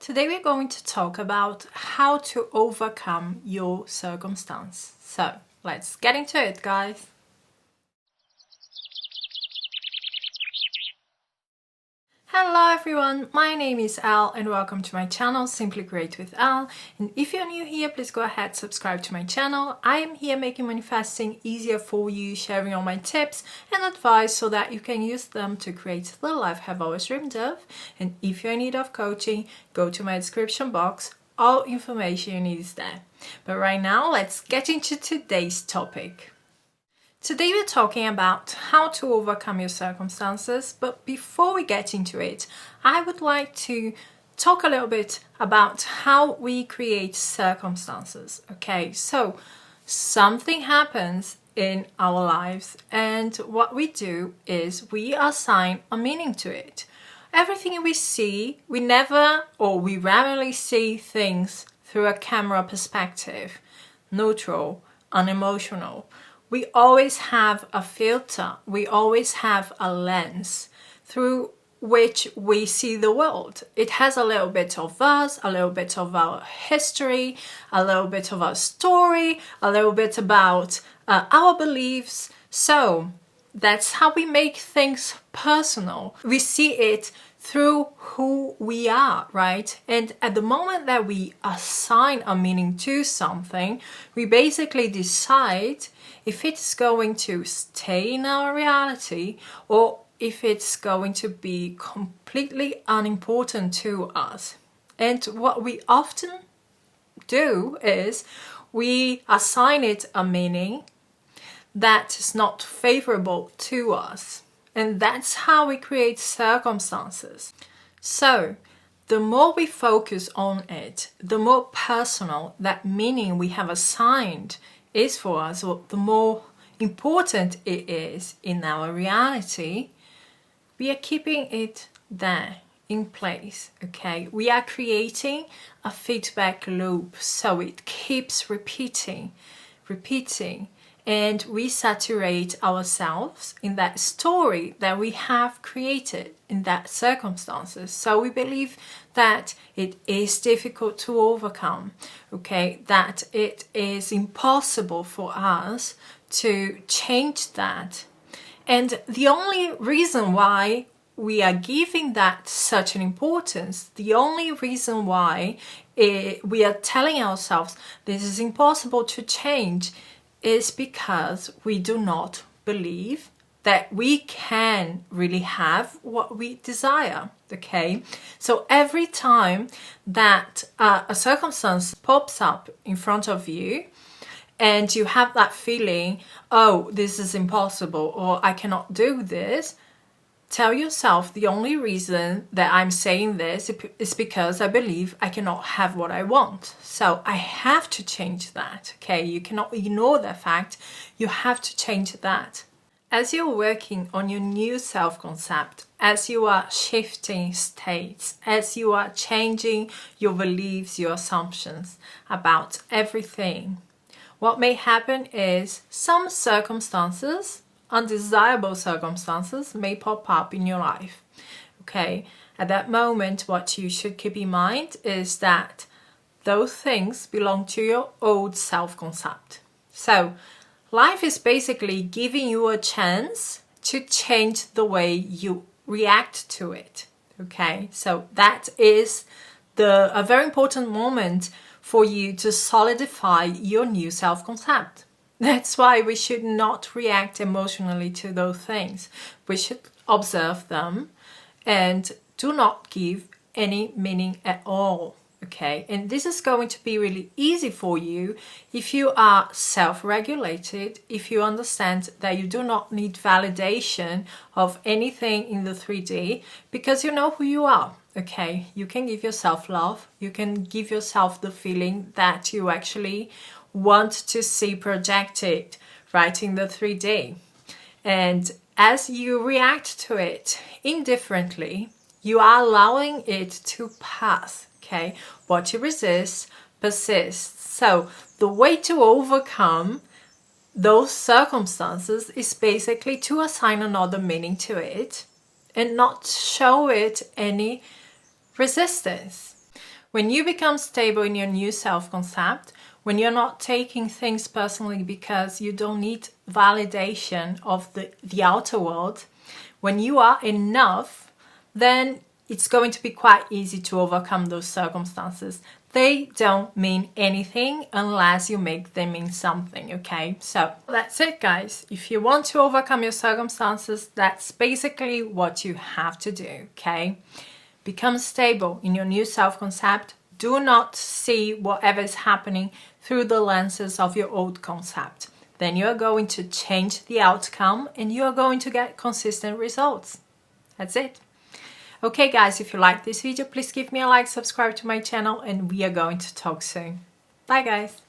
Today we're going to talk about how to overcome your circumstance. So let's get into it, guys. Hello everyone, my name is Al and welcome to my channel Simply Great with Al. And if you're new here, please go ahead, subscribe to my channel. I am here making manifesting easier for you, sharing all my tips and advice so that you can use them to create the life you have always dreamed of. And if you're in need of coaching, go to my description box. All information you need is there. But right now, let's get into today's topic. Today we're talking about how to overcome your circumstances, but before we get into it, I would like to talk a little bit about how we create circumstances. Okay, so something happens in our lives and what we do is we assign a meaning to it. Everything we see, we rarely see things through a camera perspective, neutral, unemotional. We always have a filter, we always have a lens through which we see the world. It has a little bit of us, a little bit of our history, a little bit of our story, a little bit about our beliefs. So that's how we make things personal. We see it through who we are, right? And at the moment that we assign a meaning to something, we basically decide if it's going to stay in our reality or if it's going to be completely unimportant to us. And what we often do is we assign it a meaning that is not favorable to us. And that's how we create circumstances. So the more we focus on it, the more personal that meaning we have assigned is for us, or the more important it is in our reality, we are keeping it there in place, okay? We are creating a feedback loop so it keeps repeating, and we saturate ourselves in that story that we have created in that circumstances. So we believe that it is difficult to overcome, okay? That it is impossible for us to change that. And the only reason why we are giving that such an importance, the only reason why we are telling ourselves this is impossible to change is because we do not believe that we can really have what we desire, okay? So every time that a circumstance pops up in front of you and you have that feeling, oh, this is impossible or I cannot do this, tell yourself the only reason that I'm saying this is because I believe I cannot have what I want. So I have to change that, okay? You cannot ignore that fact. You have to change that. As you're working on your new self-concept, as you are shifting states, as you are changing your beliefs, your assumptions about everything, what may happen is some circumstances, undesirable circumstances may pop up in your life, okay? At that moment, what you should keep in mind is that those things belong to your old self-concept. So life is basically giving you a chance to change the way you react to it, okay? So that is a very important moment for you to solidify your new self-concept. That's why we should not react emotionally to those things. We should observe them and do not give any meaning at all, okay? And this is going to be really easy for you if you are self-regulated, if you understand that you do not need validation of anything in the 3D because you know who you are, okay? You can give yourself love. You can give yourself the feeling that you actually want to see projected right in the 3D. And as you react to it indifferently, you are allowing it to pass, okay? What you resist persists. So the way to overcome those circumstances is basically to assign another meaning to it and not show it any resistance. When you become stable in your new self-concept, when you're not taking things personally because you don't need validation of the outer world, when you are enough, then it's going to be quite easy to overcome those circumstances. They don't mean anything unless you make them mean something, okay? So that's it, guys. If you want to overcome your circumstances, that's basically what you have to do, okay? Become stable in your new self-concept. Do not see whatever is happening through the lenses of your old concept. Then you are going to change the outcome and you are going to get consistent results. That's it. Okay guys, if you like this video, please give me a like, subscribe to my channel, and we are going to talk soon. Bye guys.